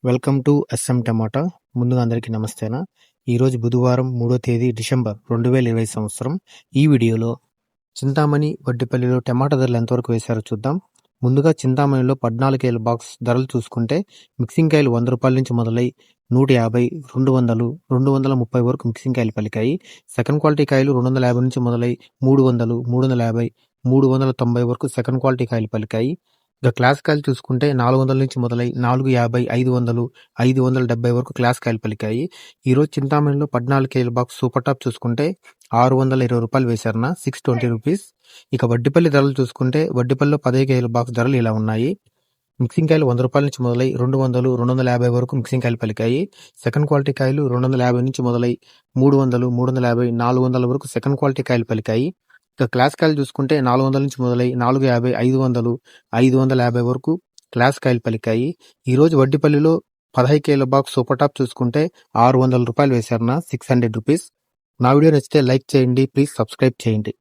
Welcome to S M టమాటా. ముందుగా అందరికీ నమస్తేనా. ఈరోజు బుధవారం 3వ తేదీ డిసెంబర్ 2020 సంవత్సరం. ఈ వీడియోలో చింతామణి వడ్డిపల్లిలో టమాటా ధరలు ఎంతవరకు వేశారో చూద్దాం. ముందుగా చింతామణిలో 14 కేల బాక్స్ ధరలు చూసుకుంటే మిక్సింగ్ కాయలు ₹100 నుంచి మొదలై 150, 200, 230 వరకు మిక్సింగ్ కాయలు పలికాయి. సెకండ్ క్వాలిటీ కాయలు 250 నుంచి మొదలై 300, 350, 390 వరకు సెకండ్ క్వాలిటీ కాయలు పలికాయి. ఇక క్లాస్ కాయలు చూసుకుంటే 400 నుంచి మొదలై 450, 500, 570 వరకు క్లాస్ కాయలు పలికాయి. ఈరోజు చింతామణిలో 14 కేల బాక్స్ సూపర్ టాప్ చూసుకుంటే ₹620 వేశారన్న, 620 రూపీస్. ఇక వడ్డిపల్లి ధరలు చూసుకుంటే వడ్డిపల్లిలో 15 కేల బాక్స్ ధరలు ఇలా ఉన్నాయి. మిక్సింగ్ కాయలు ₹100 నుంచి మొదలై 200, 250 వరకు మిక్సింగ్ కాయలు పలికాయి. సెకండ్ క్వాలిటీ కాయలు 250 నుంచి మొదలై 300, 350, 400 వరకు సెకండ్ క్వాలిటీ కాయలు పలికాయి. ఇక క్లాస్ కాయలు చూసుకుంటే 400 నుంచి మొదలై 450, 500, 550 వరకు క్లాస్ కాయలు పలికాయి. ఈరోజు వడ్డిపల్లిలో 15 కేల బాక్స్ సూపర్ టాప్ చూసుకుంటే ₹600 వేశారన్న, 600 రూపీస్. నా వీడియో నచ్చితే లైక్ చేయండి, ప్లీజ్ సబ్స్క్రైబ్ చేయండి.